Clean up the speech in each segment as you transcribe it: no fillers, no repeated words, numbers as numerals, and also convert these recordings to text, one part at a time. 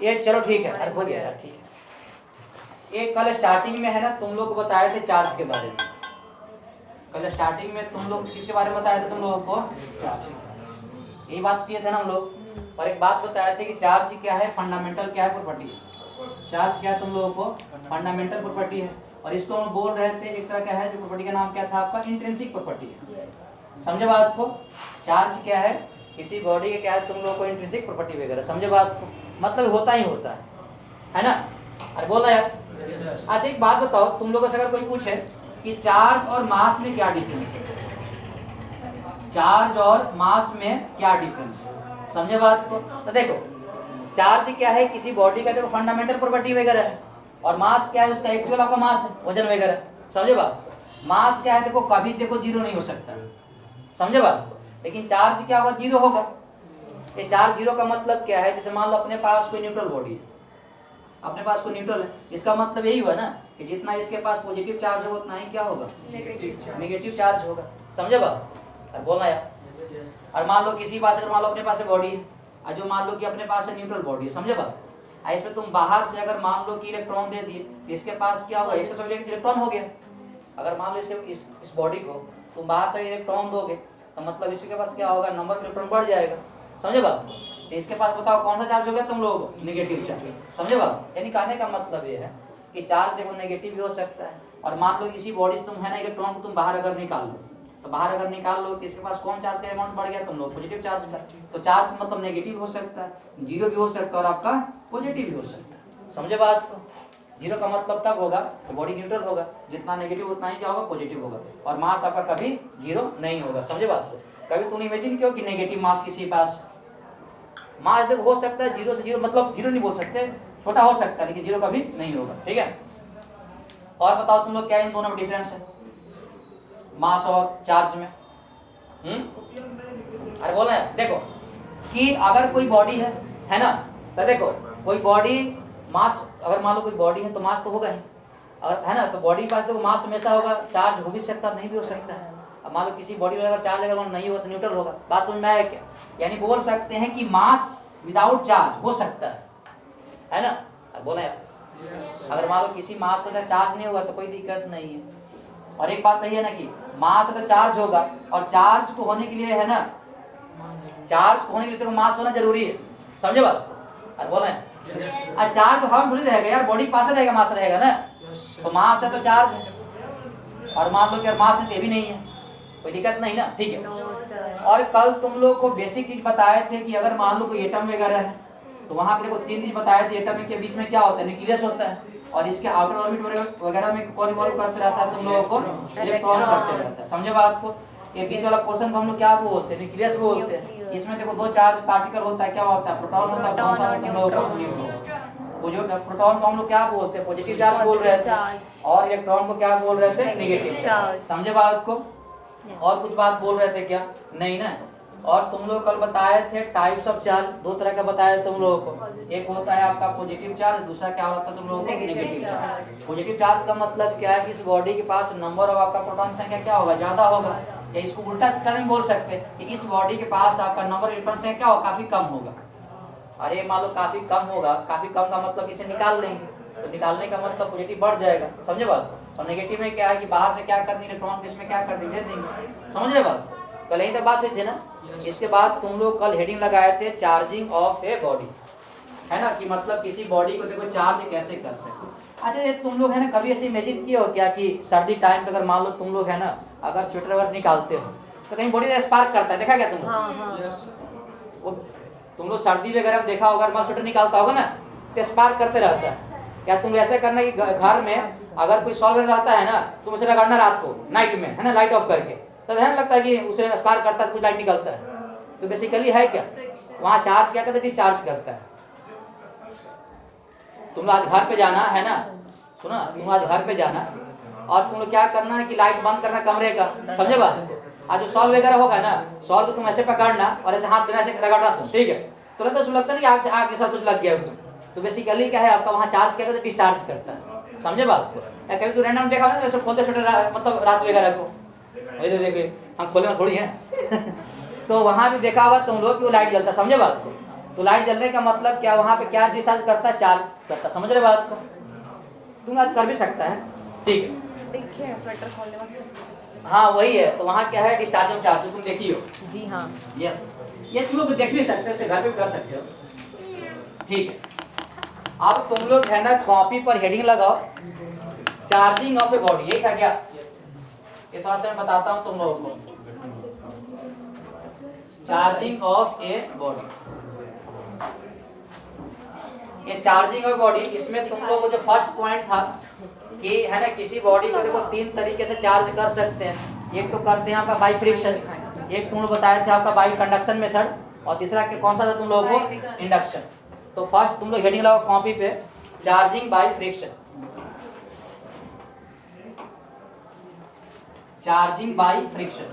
ये चलो ठीक है, अरे हो गया यार, ठीक है। ये कल स्टार्टिंग में है ना तुम लोग को बताए थे चार्ज के बारे में। कल स्टार्टिंग में तुम लोग किसके बारे में बताए थे तुम लोगों को? चार्ज। यही बात किए थे ना हम लोग। और एक बात बताए थे कि चार्ज क्या है, फंडामेंटल क्या है, प्रॉपर्टी है। चार्ज क्या है तुम लोगों को? फंडामेंटल प्रॉपर्टी है। और इसको हम बोल रहे थे एक तरह का है जो प्रॉपर्टी का नाम क्या था आपका? इंट्रिंसिक प्रॉपर्टी है। समझे बात को? चार्ज क्या है, किसी बॉडी के क्या है तुम लोगों को? इंट्रिंसिक प्रॉपर्टी वगैरह। समझे बात को? मतलब होता ही होता है ना? अरे बोला यार। अच्छा एक बात बताओ, तुम लोगों से अगर कोई पूछे कि चार्ज और मास में क्या डिफरेंस है, चार्ज और मास में क्या डिफरेंस है, समझे बात को? तो देखो चार्ज क्या है, किसी बॉडी का देखो फंडामेंटल प्रॉपर्टी वगैरह है। और मास क्या है, उसका एक्चुअल आपका मास है, वजन वगैरह। समझे बात? मास क्या है, देखो कभी देखो जीरो नहीं हो सकता। समझे बात को? लेकिन चार्ज क्या होगा? जीरो होगा। ये चार्ज जीरो का मतलब क्या है? जैसे मान लो अपने पास कोई न्यूट्रल बॉडी है, अपने पास कोई न्यूट्रल है, इसका मतलब यही हुआ ना कि जितना इसके पास पॉजिटिव चार्ज होगा उतना ही क्या होगा? नेगेटिव चार्ज होगा। समझे बात? और बोलना यार। और मान लो किसी पास, अगर मान लो अपने पास बॉडी है और जो मान लो कि अपने पास है न्यूट्रल बॉडी है। समझे बात? इसमें तुम बाहर से अगर मान लो कि इलेक्ट्रॉन दे दिए, इसके पास क्या होगा? एक से सब्जेक्ट इलेक्ट्रॉन हो गया। अगर मान लो इस बॉडी को तुम बाहर से इलेक्ट्रॉन दोगे तो मतलब इसके पास क्या होगा? नंबर ऑफ इलेक्ट्रॉन बढ़ जाएगा। समझे बात? तो इसके पास बताओ कौन सा चार्ज हो गया तुम लोगों को? Negative charge. समझे बात? यानी कहने का मतलब ये है कि चार्ज देखो नेगेटिव भी हो सकता है। और मान लो इसी बॉडी से तुम है ना इलेक्ट्रॉन को तुम बाहर अगर निकाल लो, तो बाहर अगर निकाल लो तो इसके पास कौन चार्ज का अमाउंट बढ़ गया तुम लोग? पॉजिटिव चार्ज का। तो चार्ज मतलब नेगेटिव हो सकता है, जीरो भी हो सकता है और आपका पॉजिटिव भी हो सकता है। समझे बात को? जीरो का मतलब तब होगा तो बॉडी न्यूट्रल होगा, जितना नेगेटिव उतना ही क्या होगा? पॉजिटिव होगा। और मास आपका कभी जीरो नहीं होगा। समझे बात को? कभी तुमने इमेजिन किया कि नेगेटिव मास किसी पास? मास देखो हो सकता है जीरो से जीरो, मतलब जीरो नहीं बोल सकते, छोटा हो सकता है लेकिन जीरो कभी नहीं होगा। ठीक है? और बताओ तुम लोग क्या इन दोनों में डिफरेंस है, मास और चार्ज में? अरे बोल रहे हैं देखो कि अगर कोई बॉडी है ना, तो देखो कोई बॉडी मास, अगर मान लो कोई बॉडी है तो मास तो होगा ही, अगर है ना, तो बॉडी के पास देखो मास हमेशा होगा, चार्ज हो भी सकता है नहीं भी हो सकता है। अब मान लो किसी बॉडी में अगर चार्ज अगर नहीं हो तो न्यूट्रल होगा। बात समझ में आया क्या? यानी बोल सकते हैं कि मास विदाउट चार्ज हो सकता है ना? अब बोला यार। अगर मान लो किसी मास का चार्ज नहीं होगा तो कोई दिक्कत नहीं है। और एक बात यही है ना कि मास अगर चार्ज होगा, और चार्ज को होने के लिए है ना, चार्ज को होने के लिए तो मास होना जरूरी है। समझे बात? अरे बोले चार्ज तो हम थोड़ी रहेगा यार, बॉडी पास रहेगा, मास रहेगा ना। तो मास है तो चार्ज है, और मान लो कि यार मास है तो भी नहीं है, कोई दिक्कत नहीं ना। ठीक है? और कल तुम लोग को बेसिक चीज बताए थे कि अगर मान लो कोई एटम वगैरह है तो वहां पे देखो तीन चीज बताए थे। एटम के बीच में क्या होता है? न्यूक्लियस होता है, और इसके आउटर ऑर्बिट वगैरह में कौन इन्वॉल्व करते रहता है तुम लोगों को? इलेक्ट्रॉन करते रहता है। समझे बात को? ये बीच वाला पोर्शन को हम लोग क्या बोलते हैं? न्यूक्लियस बोलते हैं। इसमें देखो दो चार्ज पार्टिकल होता है, क्या होता है? प्रोटॉन होता है। कौन सा तुम लोगों को? जो प्रोटॉन को हम लोग क्या बोलते हैं? पॉजिटिव चार्ज बोल रहे थे, और इलेक्ट्रॉन को क्या बोल रहे थे? Negative charge. समझे बात को? और कुछ बात बोल रहे थे क्या? नहीं ना। और तुम लोग कल बताए थे टाइप्स ऑफ चार्ज, दो तरह का बताया तुम लोगों को। एक होता है आपका पॉजिटिव चार्ज, दूसरा क्या होता है तुम लोगों को? Negative charge. पॉजिटिव चार्ज का मतलब क्या है कि इस बॉडी के पास नंबर ऑफ आपका प्रोटॉन संख्या क्या होगा? ज्यादा होगा। या इसको उल्टा टर्म बोल सकते हैं कि इस बॉडी के पास आपका नंबर ऑफ इलेक्ट्रॉन संख्या क्या होगा? काफी कम होगा। अरे मान लो काफी कम होगा, काफी कम का मतलब इसे निकाल लेंगे, तो निकालने का मतलब पॉजिटिव बढ़ जाएगा। समझे बात? और नेगेटिव में क्या है कि बाहर से क्या कर देंगे? इलेक्ट्रॉन को इसमें क्या कर देंगे? दे देंगे। समझ रहे बात? कल यही तक बात हुई थी ना। इसके बाद तुम लोग कल हेडिंग लगाए थे चार्जिंग ऑफ ए बॉडी, है ना, कि मतलब किसी बॉडी को देखो चार्ज कैसे कर सकते। अच्छा ये तुम लोग है ना कभी ऐसे इमेजिन किए हो क्या कि सर्दी टाइम पे अगर मान लो तुम लोग है ना अगर स्वेटर वगैरह निकालते हो तो कहीं बॉडी स्पार्क करता है, देखा क्या तुम लोग? वो तुम लोग सर्दी वगैरह में देखा होगा, स्वेटर निकालता होगा ना तो स्पार्क करते रहता है। क्या तुम ऐसे करना कि घर में अगर कोई सॉल्व रहता है ना तुम उसे रगड़ना रात को नाइट में, है ना, लाइट ऑफ करके, तो ध्यान लगता है कि उसे स्पार्क करता है, कुछ लाइट निकलता है। तो बेसिकली है क्या वहाँ चार्ज क्या करता है? डिस्चार्ज करता है। तुम आज घर पे जाना है ना, सुना, तुम आज घर पे जाना और तुम लोग क्या करना है कि लाइट बंद करना कमरे का। समझे बात? आज जो सॉल्व वगैरह होगा ना, सॉल्व को तुम ऐसे पकड़ना और ऐसे हाथ देना, ऐसे रगड़ना तुम, ठीक है? तुरंत उसको लगता नहीं आग आग जैसा कुछ लग गया उसमें। तो बेसिकली क्या है आपका वहाँ चार्ज क्या करता है? डिस्चार्ज करता है। समझे बात को? या कभी तू रैंडम देखा ना जैसे खोलते स्वेटर मतलब रात वगैरह को, वही देख हम खोले में थोड़ी है तो वहाँ भी देखा होगा तुम लोग कि वो लाइट जलता है। समझे बात को? तो लाइट जलने का मतलब क्या, वहां पे क्या डिस्चार्ज करता है, चार्ज करता है। समझ रहे बात को? तुम आज कर भी सकता है, ठीक है। देखिए स्वेटर खोलने वाला। हाँ वही है, तो वहाँ क्या है, डिस्चार्ज ऑफ चार्ज, तुम देखी हो। जी हाँ। यस, ये तुम लोग देख भी सकते हो, इसे घर पे भी कर सकते हो, ठीक है। अब तुम लोग है ना कॉपी पर हेडिंग लगाओ, चार्जिंग ऑफ ए बॉडी, यही था क्या? ये थोड़ा सा मैं बताता हूँ तुम लोगों को। चार्जिंग ऑफ ए बॉडी, ये चार्जिंग ऑफ बॉडी, इसमें तुम लोगों को जो फर्स्ट पॉइंट था कि है ना किसी बॉडी को देखो तीन तरीके से चार्ज कर सकते हैं। एक तो करते हैं आपका बाई फ्रिक्शन, एक तुम लोग बताए थे आपका बाई कंडक्शन मेथड, और तीसरा कौन सा था तुम लोगों को, इंडक्शन। तो फर्स्ट तुम लोग हेडिंग लगाओ कॉपी पे, charging by friction, charging by friction.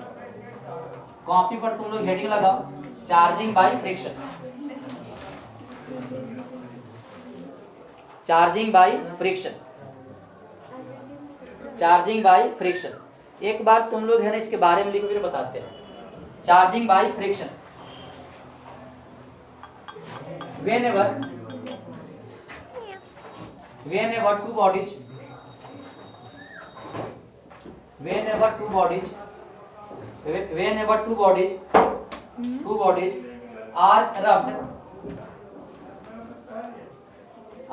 Copy पर तुम लोग हेडिंग लगाओ, charging by friction, charging by friction, charging by friction. एक बार तुम लोग है ना इसके बारे में लिखो, फिर बताते हैं। Charging by friction, whenever two bodies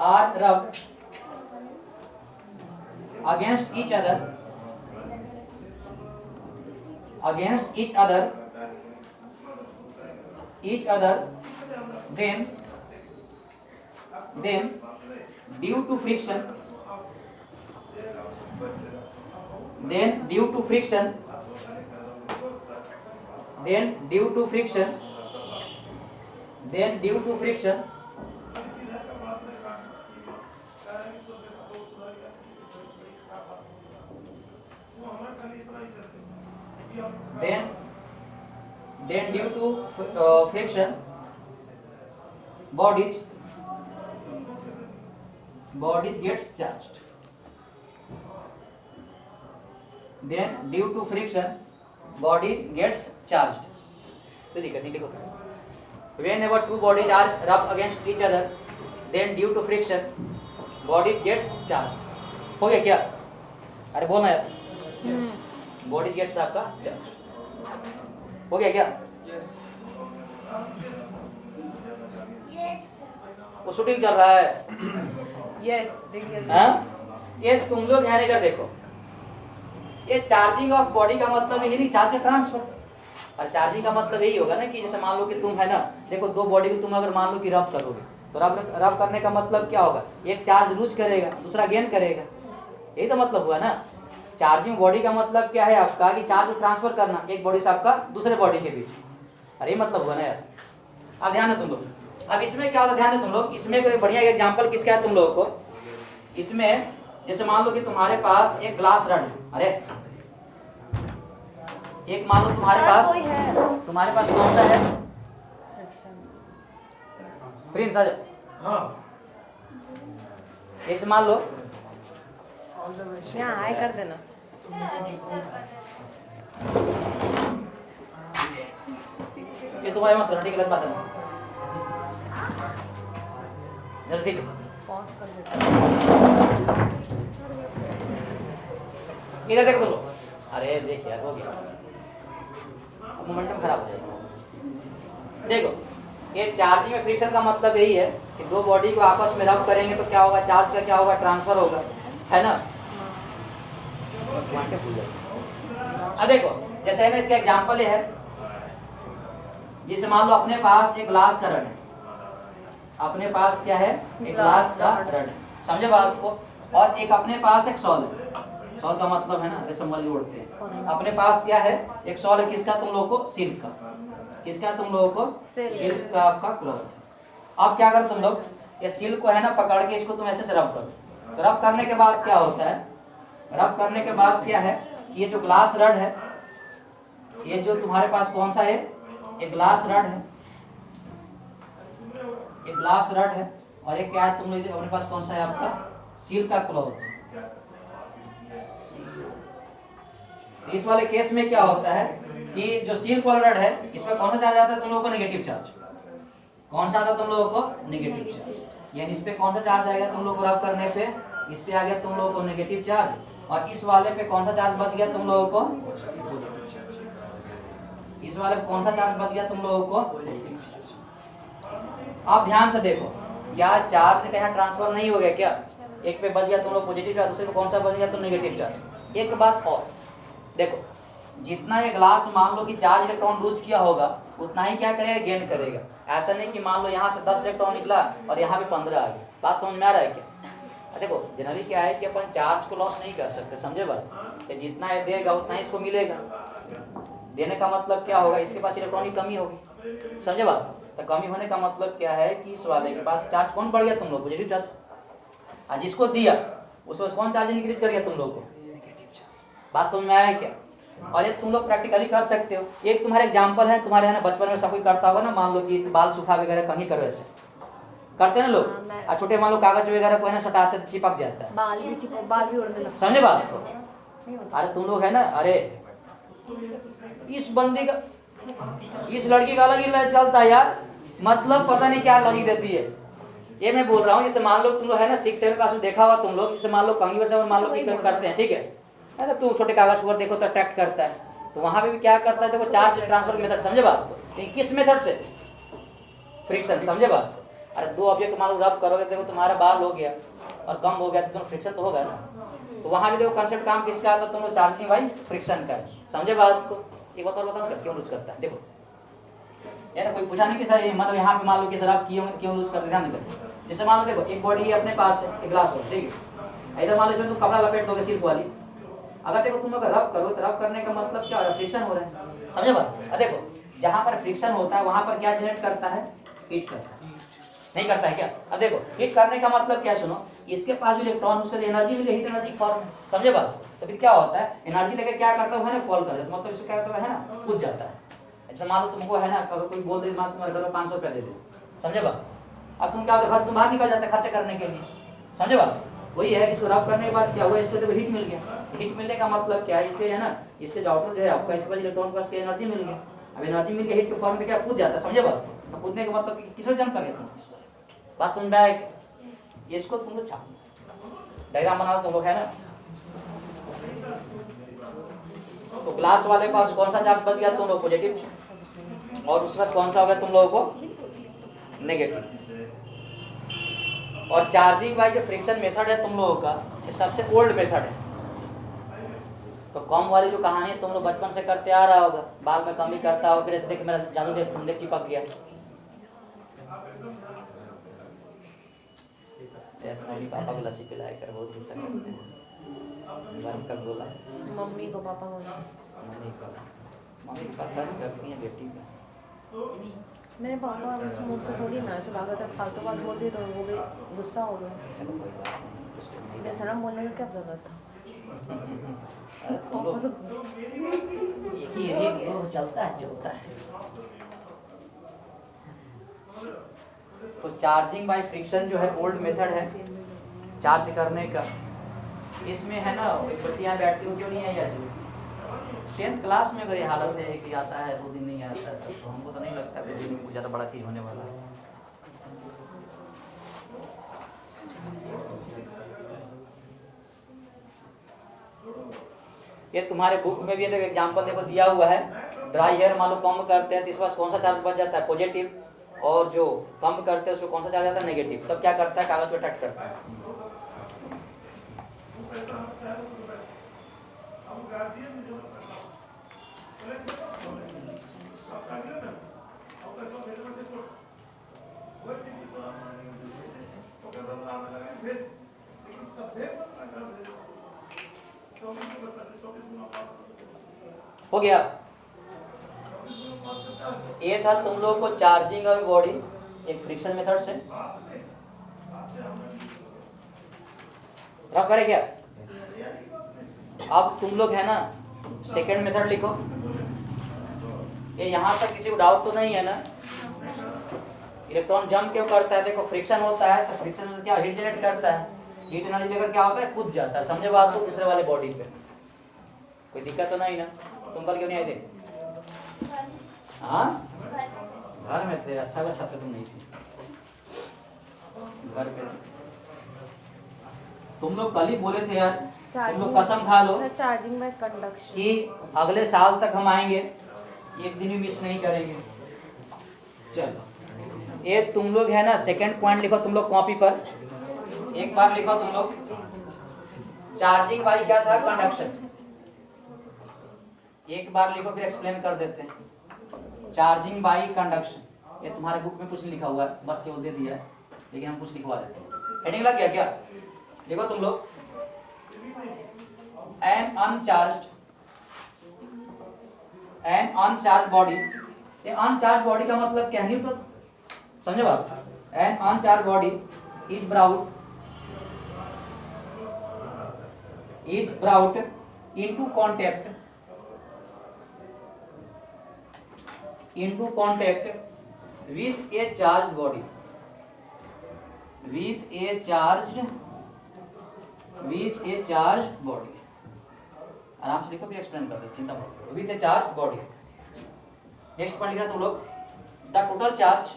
are rubbed against each other, then due to friction, bodies gets charged. Then due to friction body gets charged. कोई दिक्कत नहीं, लिखो। Whenever two bodies are rubbed against each other, then due to friction body gets charged. हो गया क्या? अरे बोलना यार। बॉडी गेट्स आपका चार्ज हो गया क्या? वो शूटिंग चल रहा है। यस देखिए। हाँ, ये तुम लोग ध्यान कर देखो, ये चार्जिंग ऑफ बॉडी का मतलब यही नहीं, चार्ज ट्रांसफर। और चार्जिंग का मतलब यही होगा ना कि जैसे मान लो कि तुम है ना, देखो दो बॉडी को तुम अगर मान लो कि रब करोगे, तो रब करने का मतलब क्या होगा, एक चार्ज लूज करेगा, दूसरा गेन करेगा, यही तो मतलब हुआ ना। चार्जिंग बॉडी का मतलब क्या है आपका, कि चार्ज ट्रांसफर करना एक बॉडी से आपका दूसरे बॉडी के बीच, अरे मतलब हुआ ना यार। अब ध्यान है तुम लोग, अब इसमें क्या होता है, ध्यान है तुम लोग, इसमें कोई बढ़िया एग्जांपल किसका है तुम लोगों को, इसमें जैसे मान लो कि तुम्हारे पास एक ग्लास रड है, अरे एक मान लो तुम्हारे पास कौन सा है, प्रिंस आ जाओ। हाँ, एक मान लो यहाँ हाय कर देना। ये तुम्हारे मत करना, ठीक है, गलत बात है ना, चलो ठीक है, पॉज कर देना। इधर देखो तुम लोग, अरे देख यार हो गया, मोमेंटम खराब हो जाएगा। देखो ये चार्जिंग में फ्रिक्शन का मतलब यही है कि दो बॉडी को आपस में रब करेंगे तो क्या होगा, चार्ज का क्या होगा, ट्रांसफर होगा, है ना। अब देखो जैसे है ना, इसका एग्जांपल ये है, जैसे मान लो अपने पास एक ग्लास का रड है, अपने पास क्या है, एक ग्लास का रड है, समझे बात को, और एक अपने पास एक सॉल है, सॉल का मतलब है ना रेशम वाली जोड़ते हैं, अपने पास क्या है, एक सॉल है, किसका तुम लोगों को, सिल्क का, किसका तुम लोगों को, सिल्क का आपका क्लॉथ। अब क्या कर तुम लोग, ये सिल्क को है ना पकड़ के इसको तुम ऐसे से रब करो, तो रब करने के बाद क्या होता है, रब करने के बाद क्या है कि ये जो ग्लास रड है, ये जो तुम्हारे पास कौन सा है, एक ग्लास रड है, एक ग्लास रड है, और एक क्या है तुम लोग अपने पास कौन सा है आपका, सिल्क का क्लॉथ। इस वाले केस में क्या होता है कि जो सिल्क वाला रड है, इसमें कौन सा चार्ज आता है तुम लोगों को, नेगेटिव चार्ज, कौन सा आता तुम लोगों को नेगेटिव चार्ज, यानी इस पे कौन सा चार्ज आएगा तुम लोग को रब करने पे, इस पे आ गया तुम लोगों को नेगेटिव चार्ज, और इस वाले पे कौन सा चार्ज बच गया तुम लोगों को, इस वाले पे कौन सा चार्ज बच गया तुम लोगों को। आप ध्यान से देखो, क्या चार्ज कहीं ट्रांसफर नहीं हो गया क्या, एक पे बच गया तुम लोग पॉजिटिव चार्ज, दूसरे पे कौन सा बच गया तो नेगेटिव चार्ज। एक बात और देखो, जितना ये ग्लास मान लो कि चार्ज इलेक्ट्रॉन लूज किया होगा उतना ही क्या करेगा, गेन करेगा। ऐसा नहीं कि मान लो यहाँ से 10 इलेक्ट्रॉन निकला और यहाँ पे 15 आ गया। बात समझ में आ रहा है क्या। देखो जनरली क्या है कि अपन चार्ज को लॉस नहीं कर सकते, समझे बात, कि जितना ये देगा उतना ही इसको मिलेगा। देने का मतलब क्या होगा, इसके पास इलेक्ट्रॉन की कमी होगी, समझे बात। तो कमी होने का मतलब क्या है कि इस वाले के पास चार्ज कौन बढ़ गया तुम लोग, पॉजिटिव चार्ज, और जिसको दिया उसको कौन चार्ज इंक्रीज कर गया तुम लोग को, नेगेटिव चार्ज। बात समझ में आया क्या। और ये तुम लोग प्रैक्टिकली कर सकते हो। एक तुम्हारे एग्जांपल है, तुम्हारे है ना बचपन में सब कोई करता होगा ना, मान लो कि बाल सूखा वगैरह कहीं करो, ऐसे करते हैं ना लोग, और छोटे मान लो कागज वगैरह को है ना सटाते तो चिपक जाता है, बाल भी उड़ने लगते, समझे बात को। अरे तुम लोग है ना, अरे इस बंदी का, इस लड़की का अलग ही चलता है यार, मतलब पता नहीं क्या लॉजिक देती है। ये मैं बोल रहा हूँ, जैसे मान लो तुम लोग है ना 6-7 क्लास में देखा हुआ तुम लोग, जैसे मान लो कंघी वैसे मान लो कि करते हैं, ठीक है ना, तुम छोटे कागज पर देखो तो अट्रैक्ट करता है, तो वहां पे भी क्या करता है, देखो चार्ज ट्रांसफर मेथड, समझे बात को। किस मेथड से, फ्रिक्शन, समझे बात। अरे दो ऑब्जेक्ट मान लो रब करोगे, देखो तुम्हारा बाल हो गया और कम हो गया तो फ्रिक्शन तो होगा ना। तो वहां भी देखो कंसेप्ट काम किसका आता है, तुम लोग चार्जिंग बाई फ्रिक्शन का, समझे बात को। एक बात और बताऊं क्यों लूज करता है, देखो है ना, कोई पूछा नहीं कि सर मतलब यहाँ पे मान लो कि सर आप किए होंगे क्यों लूज कर, ध्यान देते। जैसे मान लो देखो एक बॉडी अपने पास है, एक ग्लास हो, ठीक है, इधर मान लो इसमें तुम कपड़ा लपेट दोगे सिल्क वाली, अगर देखो तुम अगर रब करो तो रब करने का मतलब क्या हो रहा है, फ्रिक्शन हो रहा है, समझे बात। देखो जहां पर फ्रिक्शन होता है वहां पर क्या जनरेट करता है, हीट करता है, नहीं करता है क्या। अब देखो हीट करने का मतलब क्या, सुनो, इसके पास जो इलेक्ट्रॉन उसको एनर्जी मिले, हीट एनर्जी फॉर्म, समझे बात। तो फिर क्या होता है, एनर्जी लेके क्या करता है ना, फॉल कर देता है, मतलब इसको क्या करता है ना, कूद जाता है। जैसे मान लो तुमको है ना, अगर कोई बोल दे मान तुम्हारे घर में 500 रुपया दे दे, समझे बात, अब तुम क्या होता है, घर से तुम बाहर निकल जाते हैं खर्च करने के लिए, समझे बात। वही है, इसको रब करने के बाद क्या हुआ, इसको देखो हीट मिल गया। हीट मिलने का मतलब क्या है, इसके है ना, इसके जो आउटर जो है आपका, इसके बाद इलेक्ट्रॉन पास एनर्जी मिल गया। अब एनर्जी मिल गया, हीट के फॉर्म में क्या कूद जाता है, समझे बात। तो कूदने का मतलब किसमें जंप कर गया तुम, बात समझ में आए। इसको तुम लोग छाप डायग्राम बना तुम लोग, है ना। तो ग्लास वाले पास कौन सा चार्ज बच गया तुम लोग, पॉजिटिव, और उसके पास कौन सा हो गया तुम लोगों को, नेगेटिव। और चार्जिंग बाय जो फ्रिक्शन मेथड है तुम लोगों का, ये सबसे ओल्ड मेथड है। तो कम वाली जो कहानी है तुम लोग बचपन से करते आ रहा होगा, बाल में कमी करता हो, फिर ऐसे देख मेरा जादू देख तुम देख चिपक गया, मम्मी पापा को लस्सी पिलाया कर, बहुत गुस्सा करते हैं, बंद कर बोला मम्मी को पापा को, मम्मी परफेक्ट करती हैं बेटी का। मेरे पापा उस मूड से थोड़ी ना, ऐसा लगा जब फालतू बात बोल दी तो वो भी गुस्सा हो गया। चलो कोई बात नहीं, बेशरम बोलने की क्या जरूरत था। तुम लोग एक ही एरिया में चलता है। तो चार्जिंग बाय फ्रिक्शन जो है ओल्ड मेथड है चार्ज करने का। इसमें है ना, एक बच्ची यहाँ बैठती हूँ क्यों नहीं है यार, 10th क्लास में अगर ये हालत है कि आता है 2 दिन नहीं आता है सब, तो हमको तो नहीं लगता कि कुछ ज़्यादा बड़ा चीज़ होने वाला है। ये तुम्हारे बुक में भी देखो एग्जांपल देखो दिया हुआ है, ड्राई हेयर मान लो कम करते हैं तो इस पास कौन सा चार्ज बच जाता है, पॉजिटिव, और जो कम करते हैं उसमें कौन सा चार्ज आता है, नेगेटिव। तब क्या करता है, कागज को अट्रैक्ट करता है। हो गया, ये था तुम लोग को चार्जिंग ऑफ बॉडी एक फ्रिक्शन मेथड से। रब करे क्या, अब तुम लोग है ना सेकेंड मेथड लिखो। ये यहाँ तक किसी को डाउट तो नहीं है ना, इलेक्ट्रॉन जंप क्यों करता है, देखो फ्रिक्शन होता है तो फ्रिक्शन में क्या हीट जनरेट करता है, हीट एनर्जी लेकर क्या होता है, कूद जाता है, समझे बात को, दूसरे वाले बॉडी पे। कोई दिक्कत तो नहीं ना, तुम कल क्यों नहीं आए थे, हाँ घर में थे, अच्छा का छात्र तुम नहीं थी, घर पे तुम लोग कल ही बोले थे यार, तुम लोग कसम खा लो चार्जिंग में कंडक्शन कि अगले साल तक हम आएंगे, एक दिन भी मिस नहीं करेंगे। चलो ये तुम लोग है ना सेकंड पॉइंट लिखो तुम लोग कॉपी पर, एक बार लिखो तुम लोग, चार्जिंग बाई क्या था, कंडक्शन। एक बार लिखो फिर एक्सप्लेन कर देते हैं। चार्जिंग बाई कंडक्शन, ये तुम्हारे बुक में कुछ नहीं लिखा हुआ है, बस केवल दे दिया है, लेकिन हम कुछ लिखवा देते हैं। हेडिंग लग गया क्या? देखो तुम लोग, एन अनचार्ज बॉडी, ये अनचार्ज बॉडी का मतलब क्या है नहीं पता, समझे बात? An uncharged body is brought into contact with a charged body, आराम से लिखो फिर एक्सप्लेन कर दो, चिंता मत करो। With A charge body. Next point लिखना तुम लोग, the total charge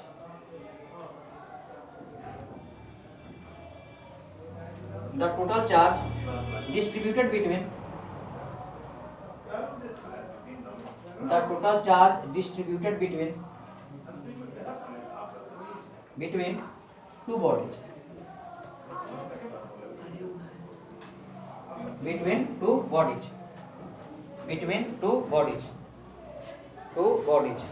distributed between two bodies,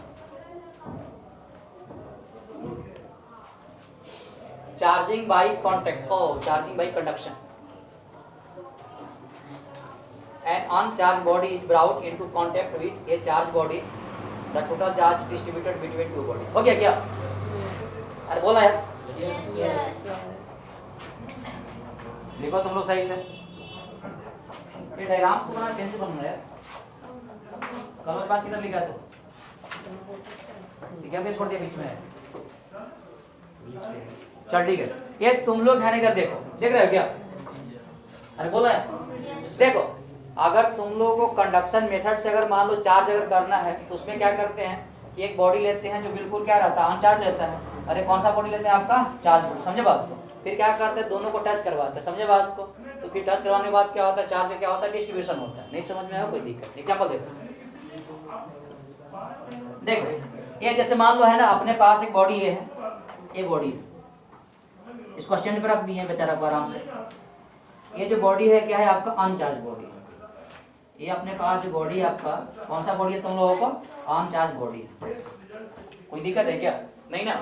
charging by contact, charging by conduction. An uncharged body is brought into contact with a charged body, the total charge distributed between two bodies. हो गया क्या? अरे बोला यार, लिखो तुम लोग सही से। ये डायग्राम्स को बनाना कैसे बनना है यार? कलर बात किधर लिखा तो? क्या पेज छोड़ दिया बीच में? चल ठीक है, ये तुम लोग है नहीं, देखो देख रहे हो क्या? अरे बोला है, देखो अगर तुम लोगों को कंडक्शन मेथड से अगर मान लो चार्ज अगर करना है तो उसमें क्या करते हैं कि एक बॉडी लेते हैं जो बिल्कुल क्या रहता है, अनचार्ज रहता है। अरे कौन सा बॉडी लेते हैं आपका, चार्ज बॉडी, समझे बात को? फिर क्या करते हैं, दोनों को टच करवाते हैं, समझे बात को? तो फिर टच करवाने के बाद क्या होता है, चार्ज का क्या होता है, डिस्ट्रीब्यूशन होता है। नहीं समझ में आया कोई दिक्कत? एग्जाम्पल देखो, ये जैसे मान लो है ना, अपने पास एक बॉडी है, ये बॉडी है, इसको स्टैंड पे रख दिए बेचारा को आराम से। ये जो बॉडी है क्या है आपका, अनचार्ज बॉडी है। ये अपने पास जो बॉडी है आपका, कौन सा बॉडी है तुम लोगों को, अनचार्ज बॉडी है। कोई दिक्कत है क्या? नहीं ना,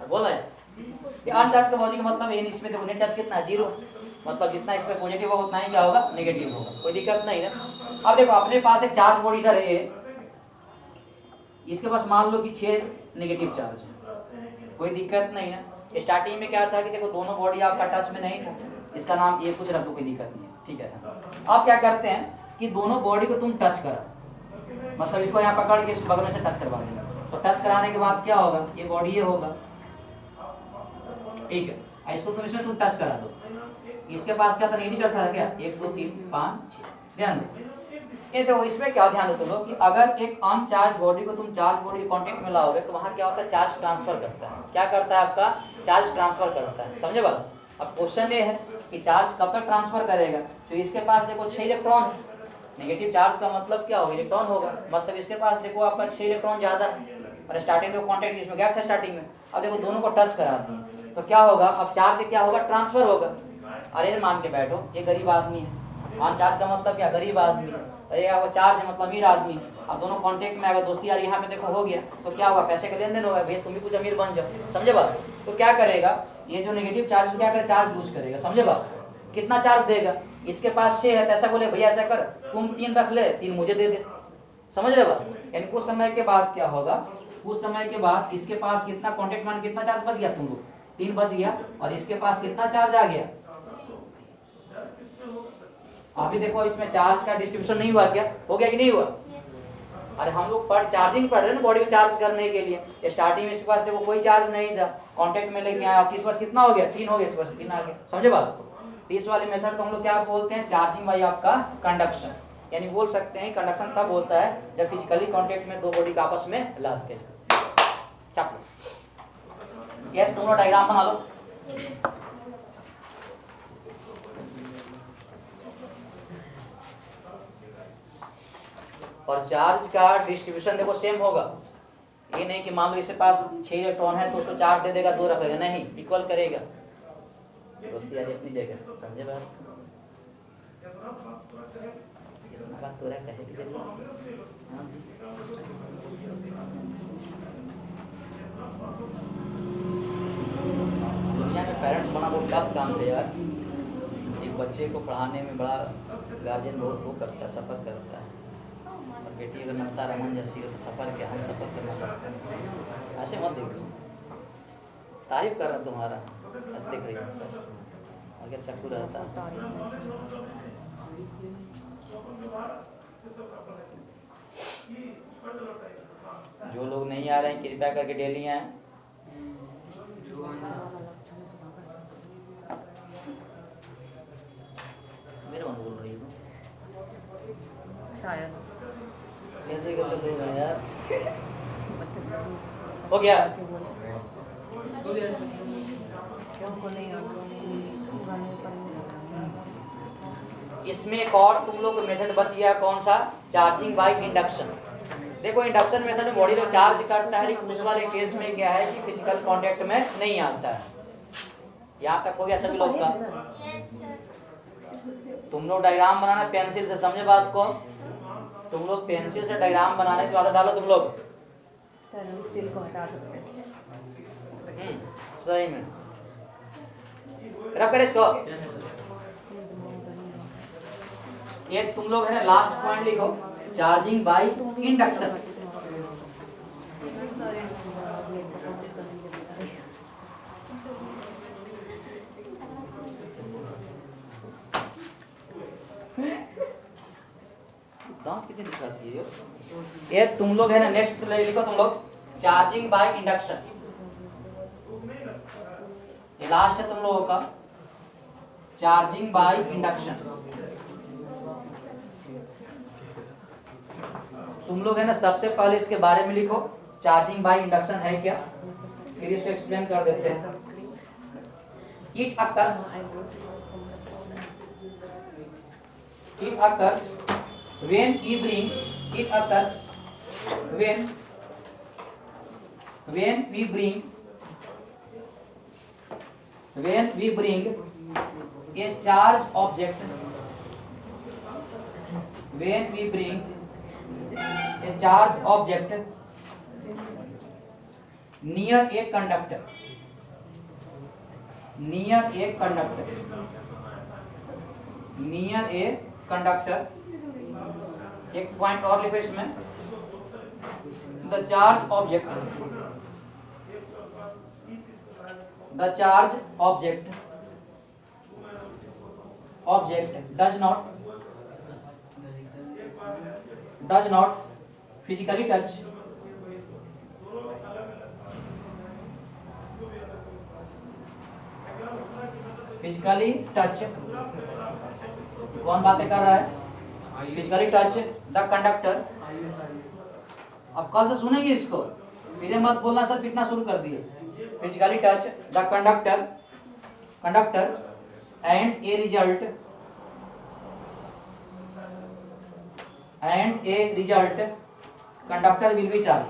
बोल रहे हैं ये अनचार्ज बॉडी का मतलब ये, इसमें देखो नेट चार्ज कितना है, 0, मतलब जितना इसमें पॉजिटिव होगा उतना ही क्या होगा, नेगेटिव होगा। कोई दिक्कत नहीं ना। अब देखो अपने पास एक चार्ज बॉडी इधर है, इसके पास मान लो कि 6 नेगेटिव चार्ज है, कोई दिक्कत नहीं है। स्टार्टिंग में क्या था कि देखो दोनों बॉडी आपका टच में नहीं था, इसका नाम ये कुछ रख दो, कोई दिक्कत नहीं है, ठीक है। अब क्या करते हैं कि दोनों बॉडी को तुम टच करा, मतलब इसको यहाँ पकड़ के इस बगल में से टच करवा देगा, तो टच कराने के बाद क्या होगा, ये बॉडी ये होगा, ठीक है। इसको तुम इसमें तुम टच करा दो, इसके पास क्या था, नेगेटिव चार्ज था क्या, 1 2 3 5 6, ध्यान दो। ये देखो इसमें क्या ध्यान दो तुम लोग कि अगर एक अनचार्ज बॉडी को तुम चार्ज बॉडी के कांटेक्ट में लाओगे तो वहां क्या होता है, चार्ज ट्रांसफर करता है। क्या करता है आपका, चार्ज ट्रांसफर करता है, समझे बात? अब क्वेश्चन ये है कि चार्ज कब तक ट्रांसफर करेगा, तो इसके पास देखो 6 इलेक्ट्रॉन है, नेगेटिव चार्ज का मतलब क्या होगा, इलेक्ट्रॉन होगा, मतलब इसके पास देखो आपका 6 इलेक्ट्रॉन ज्यादा है, और स्टार्टिंग देखो कांटेक्ट इसमें गैप था स्टार्टिंग में। अब देखो दोनों को टच करा दिए तो क्या होगा, अब चार्ज क्या होगा, ट्रांसफर होगा। अरे मान के बैठो, ये गरीब आदमी है, अनचार्ज का मतलब क्या, गरीब आदमी है, वो चार्ज है मतलब अमीर आदमी। अब दोनों कांटेक्ट में आएगा, दोस्ती यार यहाँ पे देखो हो गया, तो क्या होगा, पैसे का लेन देन होगा, भैया तुम भी कुछ अमीर बन जाओ, समझे बात? तो क्या करेगा, ये जो नेगेटिव चार्ज क्या करे, चार्ज लूज करेगा, समझे बात? कितना चार्ज देगा, इसके पास 6 है तो ऐसा बोले भैया ऐसा कर, तुम 3 रख ले, 3 मुझे दे दे, समझ रहे बात? यानी कुछ समय के बाद क्या होगा, कुछ समय के बाद इसके पास कितना कॉन्टेक्ट मान, कितना चार्ज बच गया, तुम लोग 3 बच गया, और इसके पास कितना चार्ज आ गया। अभी देखो इसमें चार्ज का डिस्ट्रीब्यूशन नहीं हुआ, क्या हो गया कि नहीं हुआ? अरे हम लोग पर चार्जिंग पढ़ रहे हैं ना, बॉडी को चार्ज करने के लिए। स्टार्टिंग में इसके पास देखो कोई चार्ज नहीं था, कांटेक्ट में लेके आया, किस पास कितना हो गया, 3 हो गया, इस पास 3 आ गया, समझे बात? तो इस वाले मेथड को हम लोग क्या बोलते हैं, चार्जिंग बाई आपका कंडक्शन। यानी बोल सकते हैं कंडक्शन तब होता है जब फिजिकली कांटेक्ट में दो बॉडी का आपस में लाते हैं। छाप लो। ये तुम लोग डायग्राम बना लो। और चार्ज का डिस्ट्रीब्यूशन देखो सेम होगा, ये नहीं कि मान लो इसके पास 6 इलेक्ट्रॉन है तो उसको 4 दे देगा 2 रख देगा, नहीं, इक्वल करेगा। दोस्ती यार अपनी जगह समझे बात, बात तो रहा कहे कि दुनिया में पेरेंट्स बना बहुत टफ काम है यार। एक बच्चे को पढ़ाने में बड़ा गार्जियन बहुत वो करता है, सफ़र करता है। और बेटी अगर नमता रमन जैसी हो तो सफ़र क्या, हम सफ़र करना पड़ता है। ऐसे मत देखो, तारीफ कर रहा तुम्हारा, ऐसे देख रही हूँ अगर चक्कू रहता। जो लोग नहीं आ रहे हैं कृपया करके डेली आए। मेरे मन बोल रही हूँ शायद कैसे कैसे लोग हैं यार। हो गया इसमें एक और तुम लोग का मेथड बच गया, कौन सा? Charging by induction. देखो इंडक्शन मेथड में बॉडी को चार्ज करता है, लेकिन उस वाले केस में क्या है कि फिजिकल कांटेक्ट में नहीं आता है। यहाँ तक हो गया सभी लोग का। तुम लोग डायग्राम बनाना पेंसिल से, समझे बात को? तुम लोग पेंसिल से डायग्राम बनाने की आदत डालो तुम लोग। सर हम स्टिल को हटा सकते हैं। सही में रख कर इसको। ये तुम लोग है ना लास्ट पॉइंट लिखो, चार्जिंग बाय इंडक्शन। दांत कितने दिखाती है ये? तुम लोग है ना नेक्स्ट लिखो तुम लोग, चार्जिंग बाय इंडक्शन। ये लास्ट है तुम लोगों का, चार्जिंग बाय इंडक्शन। तुम लोग है ना सबसे पहले इसके बारे में लिखो, चार्जिंग बाय इंडक्शन है क्या, फिर इसको एक्सप्लेन कर देते हैं। It occurs when we bring a charged object near a conductor, एक पॉइंट और लिखो इसमें, the charged object does not physically touch कौन बातें कर रहा है? Physically touch the conductor. अब कल से सुनेंगे इसको, फिर मत बोलना सर पिटना शुरू कर दिए। Physically touch the conductor and a result conductor will be charge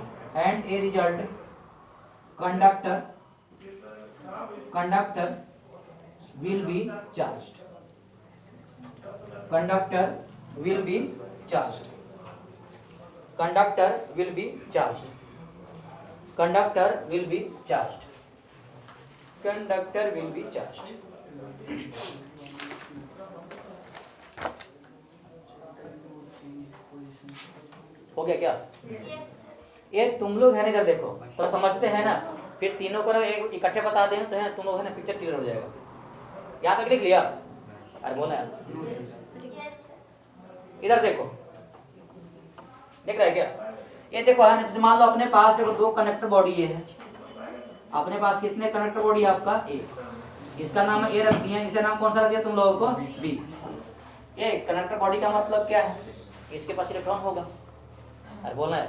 conductor will be charged हो गया क्या? ये तुम लोग है ना इधर देखो तो समझते हैं ना, फिर तीनों को एक इकट्ठे बता दें तो है तुम लोग है ना पिक्चर क्लियर हो जाएगा। यहाँ तक लिख लिया? अरे बोला यार, इधर देखो, देख रहा है क्या? ये देखो है ना, जैसे मान लो अपने पास देखो 2 कनेक्टर बॉडी ये है। अपने पास कितने कनेक्टर बॉडी है आपका? ए। इसका नाम ए रख दिया, इसका नाम कौन सा रख दिया तुम लोगों को? बी। ये कनेक्टर बॉडी का मतलब क्या है? इसके पास इलेक्ट्रॉन होगा, अरे बोलना है।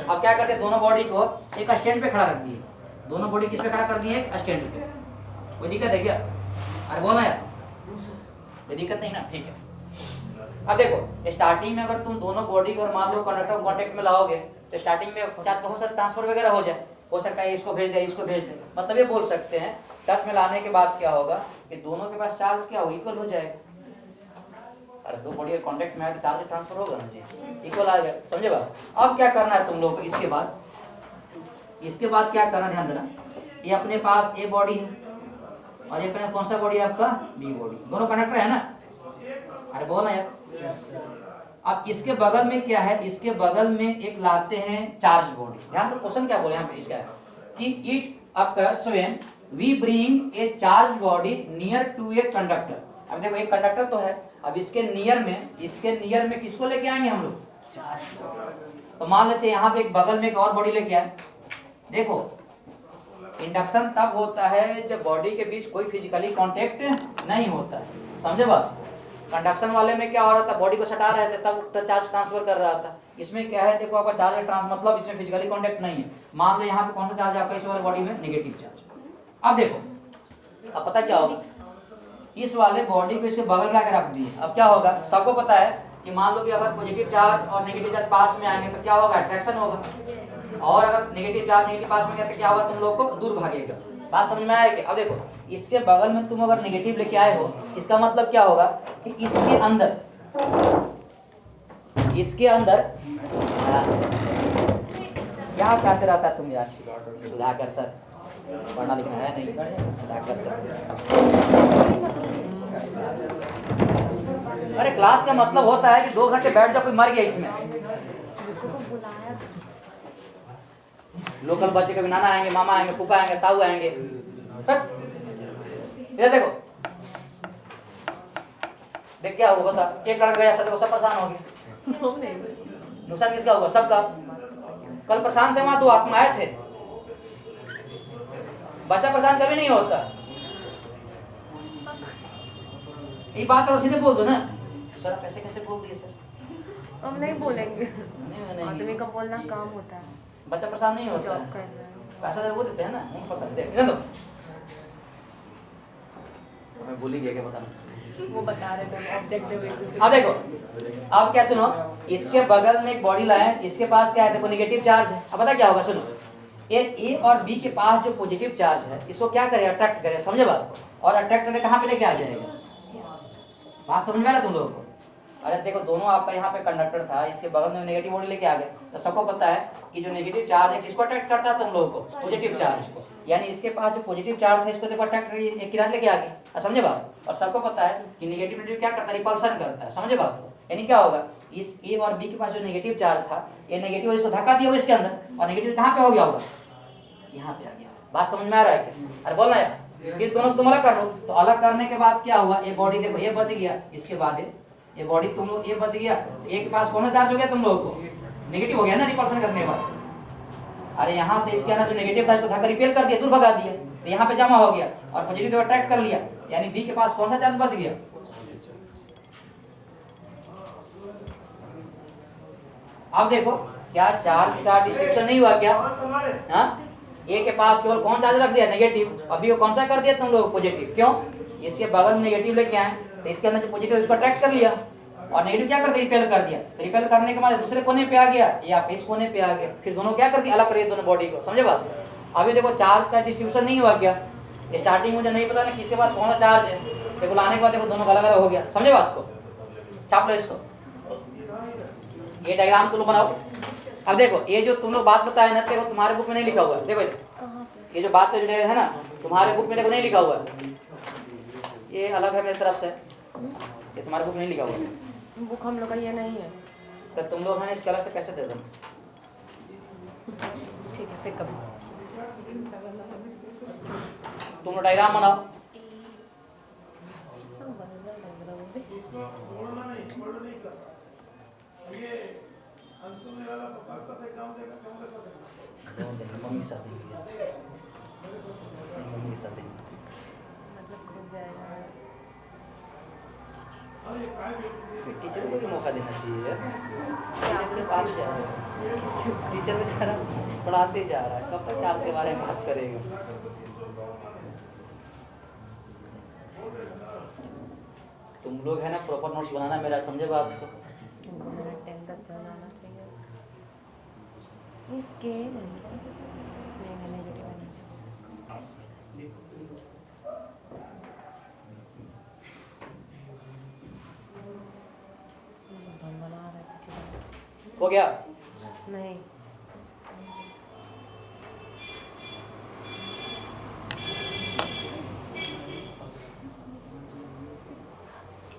अब क्या करते हैं, दोनों बॉडी को एक स्टैंड पे खड़ा रख दिए। दोनों बॉडी किस पे खड़ा कर दिए? स्टैंड पे। कोई दिक्कत है क्या? अरे बोलना है, कोई दिक्कत नहीं ना, ठीक है। अब देखो स्टार्टिंग में अगर तुम दोनों बॉडी को मान लो कंडक्टर कॉन्टेक्ट में लाओगे तो स्टार्टिंग में क्या बहुत सारे ट्रांसफर वगैरह हो जाए, हो सकता है इसको भेज दे इसको भेज दे। मतलब ये बोल सकते हैं टच में लाने के बाद क्या होगा कि दोनों के पास चार्ज क्या होगा, इक्वल हो जाएगा। अरे दो बॉडी कांटेक्ट में आए तो चार्ज ट्रांसफर होगा ना जी, इक्वल आ गया। समझे बात? अब क्या करना है तुम लोग को, इसके बाद क्या करना, ध्यान देना। ये अपने पास ए बॉडी है और ये अपने कौन सा बॉडी है आपका? B body. दोनों कंडक्टर है ना? अरे बोलना यार। अब इसके बगल में क्या है? इसके बगल में एक लाते हैं चार्ज बॉडी। ध्यान दो क्वेश्चन क्या बोले यहाँ पे, इसका है कि it occurs when we bring a charge body near to a conductor. अब देखो एक कंडक्टर तो है, अब इसके नियर में किसको लेके आएंगे हम लोग? चार्ज। तो मान लेते हैं यहाँ पे एक बगल में एक और बॉडी लेके आए। देखो इंडक्शन तब होता है जब बॉडी के बीच कोई फिजिकली कांटेक्ट नहीं होता है। समझे बात? कंडक्शन वाले में क्या हो रहा था, बॉडी को सटा रहे थे तब चार्ज ट्रांसफर कर रहा था। इसमें क्या है, देखो आपका चार्ज ट्रांस मतलब इसमें फिजिकली कांटेक्ट नहीं है। मान लो यहाँ पे कौन सा चार्ज है आपका, इस वाले बॉडी में नेगेटिव चार्ज। अब देखो अब पता क्या होगा, इस वाले बॉडी को इसके बगल में लाके रख दिए। अब क्या होगा, सबको पता है कि मान लो कि अगर पॉजिटिव चार्ज और नेगेटिव चार्ज पास में आएंगे तो क्या होगा, अट्रैक्शन होगा। और अगर नेगेटिव चार्ज नेगेटिव पास में गया तो क्या होगा, तुम लोग को दूर भागेगा। बात समझ में आएगी? अब देखो इसके बगल में तुम अगर नेगेटिव लेके आए हो, इसका मतलब क्या होगा कि इसके अंदर क्या कहते रहता है तुम यार, सुधाकर सर, पढ़ना लिखना है नहीं, सुधाकर सर। अरे क्लास का मतलब होता है कि 2 घंटे बैठ जाओ, कोई मर गया इसमें। लोकल बच्चे कभी नाना आएंगे, मामा आएंगे, फूफा आएंगे, ताऊ आएंगे। इधर देखो, देख क्या हुआ बता, एक लड़का गया सब परेशान हो गया। नुकसान किसका हुआ? सबका। कल परेशान थे वहां, 2 आत्मा आए थे। बच्चा परेशान कभी नहीं होता। ये बात और सीधे बोल दो ना। सर आप ऐसे कैसे बोल दिए सर? हम नहीं बोलेंगे, नहीं आदमी का बोलना काम होता है। बच्चा परेशान नहीं होता है, पैसा तो वो देते हैं ना, उनको पता नहीं। देख दो, मैं भूल ही गया क्या बताना, वो बता रहे थे ऑब्जेक्टिव। अब देखो अब क्या सुनो, इसके बगल में एक बॉडी लाए, इसके पास क्या है, देखो नेगेटिव चार्ज है। अब पता क्या होगा, सुनो ए और बी के पास जो पॉजिटिव चार्ज है इसको क्या करे, अट्रैक्ट करे। समझे बात को? और अट्रैक्ट करके कहाँ पे लेके आ जाएगा? बात समझ में आ रहा तुम लोगों को? अरे देखो दोनों आपका यहाँ पे कंडक्टर था, इसके बगल में नेगेटिव बॉडी लेके आ गए, तो सबको पता है कि जो नेगेटिव चार्ज है किसको अट्रैक्ट करता है, तुम लोगों को? पॉजिटिव चार्ज को। यानी इसके पास जो पॉजिटिव चार्ज है इसको देखो अट्रैक्ट एक किनारे लेके आ गए। समझे बात? और सबको पता है कि नेगेटिव क्या करता है, रिपल्सन करता है। समझे बात को? यानी क्या होगा, इस ए और बी के पास जो नेगेटिव चार्ज था, ये नेगेटिव इसको धक्का दिया होगा इसके अंदर, और नेगेटिव कहाँ पे हो गया होगा, यहाँ पे आ गया। बात समझ में आ रहा है क्या? अरे बोलना है। फिर दोनों तुम अलग कर लो, तो अलग करने के बाद क्या हुआ, ये बॉडी देखो ये बच गया, इसके बाद ये बॉडी तुम लोग ये बच गया। एक पास कौन सा चार्ज हो गया तुम लोगों को? नेगेटिव हो गया ना, रिपल्सन करने के बाद। अरे यहाँ से इसके अंदर जो नेगेटिव था इसको धक्का रिपेल कर दिया, दूर भगा दिया, तो यहाँ पे जमा हो गया और पॉजिटिव को अट्रैक्ट कर लिया। यानी बी के पास कौन सा चार्ज बच गया? अब देखो क्या चार्ज का डिस्ट्रीब्यूशन नहीं हुआ क्या? हाँ, ए के पास केवल कौन चार्ज रख दिया, नेगेटिव, और बी को कौन सा कर दिया तुम लोग, पॉजिटिव। क्यों? इसके बगल में नेगेटिव लेके आए तो इसके अंदर जो पॉजिटिव इसको अट्रैक्ट कर लिया, और नेगेटिव क्या कर दिया, रिपेल कर दिया। तो रिपेल करने के बाद दूसरे कोने पे आ गया, या इस कोने पे आ गया, फिर दोनों क्या कर दिया, अलग कर दिया दोनों बॉडी को। समझे बात? अभी देखो चार्ज का डिस्ट्रीब्यूशन नहीं हुआ क्या? स्टार्टिंग मुझे नहीं पता ना किसके पास कौन सा चार्ज है, देखो लाने के बाद देखो दोनों अलग अलग हो गया। समझे बात को? छाप लो इसको, ये डायग्राम तुम लोग बनाओ। अब देखो ये जो तुम लोग बात बताए ना, देखो तुम्हारे बुक में नहीं लिखा हुआ है। देखो ये जो बात है ना, तुम्हारे बुक में देखो नहीं लिखा हुआ है, ये अलग है मेरी तरफ से, ये तुम्हारे बुक में नहीं लिखा हुआ है। बुक हम लोग का ये नहीं है, तो तुम लोग हैं इसके अलग से कैसे दे दो? ठीक है फिर कभी तुम लोग डायग्राम बनाओ। मम्मी साथ मतलब खुद जाएगा। टीचर को भी मौका देना चाहिए यार। टीचर के पास जा रहा है, टीचर बेचारा पढ़ाते जा रहा है, कब तक चार्ज के बारे में बात करेगा। तुम लोग है ना प्रॉपर नोट्स बनाना मेरा, समझे बात को। इसके हो गया? नहीं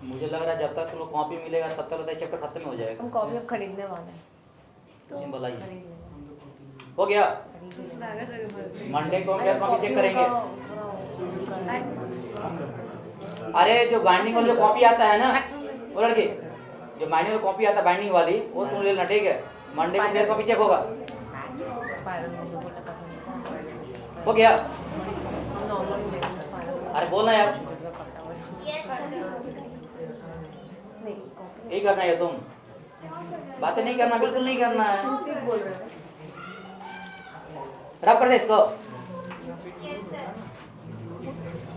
मुझे लग रहा है जब तक तुम लोग कॉपी मिलेगा तब तक चैप्टर खत्म हो जाएगा। हम कॉपी अब खरीदने वाले हैं। Simple I. खरीदने हो गया? वाले। मंडे को हम कॉपी चेक करेंगे। अरे जो बाइंडिंग वाली जो कॉपी आता है ना वो लड़के, जो बाइंडिंग वाली कॉपी आता है बाइंडिंग वाली वो तुम ले लेना, ठीक है? मंडे को फिर कॉपी चेक होगा। हो गया? अरे बोलना यार, यही करना है तुम, बातें नहीं करना, बिल्कुल नहीं करना है। रब कर दे इसको।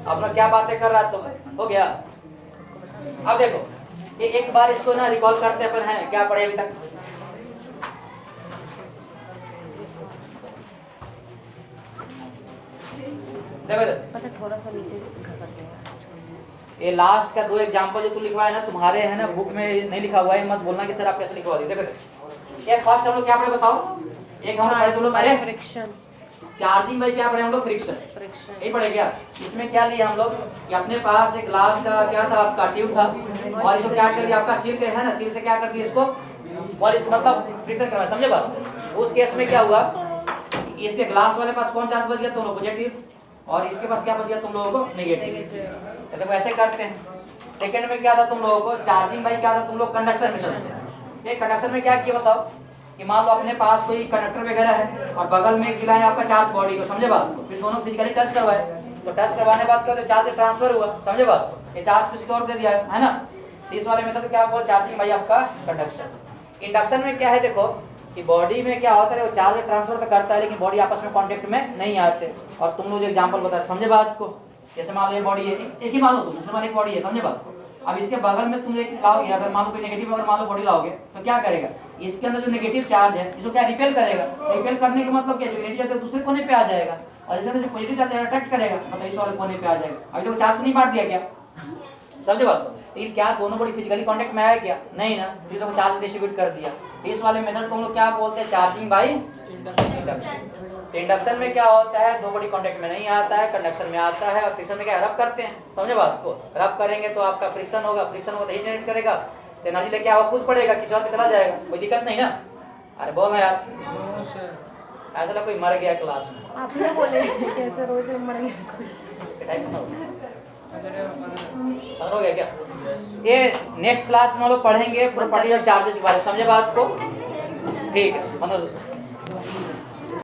अपना क्या बातें कर रहा है तुम? हो गया? अब देखो ये एक बार इसको ना रिकॉल करते अपन हैं, क्या पढ़े अभी तक। पता थोड़ा सा नीचे खसक गया। ये लास्ट का 2 एग्जांपल जो तू लिखवाया ना तुम्हारे है ना बुक में नहीं लिखा हुआ है, मत बोलना कि सर आप कैसे लिखवा दिए। देखो ये फर्स्ट हम लोग क्या पढ़े बताओ। एक हम लोग पढ़े, तुम लोग पढ़े फ्रिक्शन, चार्जिंग भाई क्या पढ़े हम लोग, फ्रिक्शन। फ्रिक्शन यही पढ़े क्या? इसमें क्या लिया हम लोग कि अपने पास एक ग्लास का क्या था आपका ट्यूब था और इसको क्या कर दिया आपका सील के है ना, सील से क्या कर दिया इसको और इसको मतलब फ्रिक्शन करवाया, समझे बात। उस केस में क्या हुआ, इसके ग्लास वाले पास कौन चार्ज बच गया, तुम लोग पॉजिटिव, और इसके पास क्या बच गया तुम लोगों को, नेगेटिव। तो ऐसे करते हैं। सेकंड में क्या था तुम लोगों को, चार्जिंग भाई क्या था तुम लोग कंडक्शन में। ये कंडक्शन में क्या किया बताओ कि मान लो अपने पास कोई कंडक्टर वगैरह है और बगल में गिरा है आपका चार्ज बॉडी को, समझे बात को। फिर दोनों फिजिकली टच करवाए, तो टच करवाने बाद क्या, तो चार्ज ट्रांसफर हुआ, समझे बात को। ये चार्ज किसी और दे दिया है ना। इस वाले मेथड क्या बोल, चार्जिंग भाई आपका कंडक्शन। इंडक्शन में क्या है देखो कि बॉडी में क्या होता है, वो चार्ज ट्रांसफर तो करता है लेकिन बॉडी आपस में कांटेक्ट में नहीं आते। और तुम लोग जो एग्जांपल बताते, समझे बात को। जैसे मान लो ये बॉडी है, एक ही मान लो तुम, जैसे मान लो एक बॉडी है, समझे बात को। अब इसके बगल में तुम एक लाओगे, अगर मान लो कोई नेगेटिव अगर मान लो बॉडी लाओगे तो क्या करेगा, इसके अंदर जो नेगेटिव चार्ज है इसको क्या रिपेल करेगा। रिपेल करने का मतलब क्या, जो नेगेटिव चार्ज दूसरे कोने पे आ जाएगा और इसके अंदर जो पॉजिटिव चार्ज अट्रैक्ट करेगा मतलब इस वाले कोने पे आ जाएगा। अभी देखो चार्ज को नहीं बांट दिया क्या, समझे बात को। लेकिन क्या दोनों बॉडी फिजिकली कांटेक्ट में आया क्या, नहीं ना, फिर तो चार्ज डिस्ट्रीब्यूट कर दिया। इस वाले मेथड को हम लोग क्या बोलते हैं, चार्जिंग बाय इंडक्शन। तो इंडक्शन में क्या होता है, दो बॉडी कांटेक्ट में नहीं आता है, कंडक्शन में आता है। और फ्रिक्शन में क्या रब करते हैं, समझे बात को। रब करेंगे तो आपका फ्रिक्शन होगा, फ्रिक्शन होगा तो हीट जनरेट करेगा, तो एनर्जी लेके आपको खुद पड़ेगा, किसी और पे चला जाएगा, कोई दिक्कत नहीं ना। अरे बोल ना यार, ऐसा लगा कोई मर गया क्लास में। आपने बोले कैसे रोज मर गया, हो गया क्या। ये नेक्स्ट क्लास में हम लोग पढ़ेंगे प्रॉपर्टी ऑफ चार्जेस के बारे में, समझे बात को। ठीक है, 15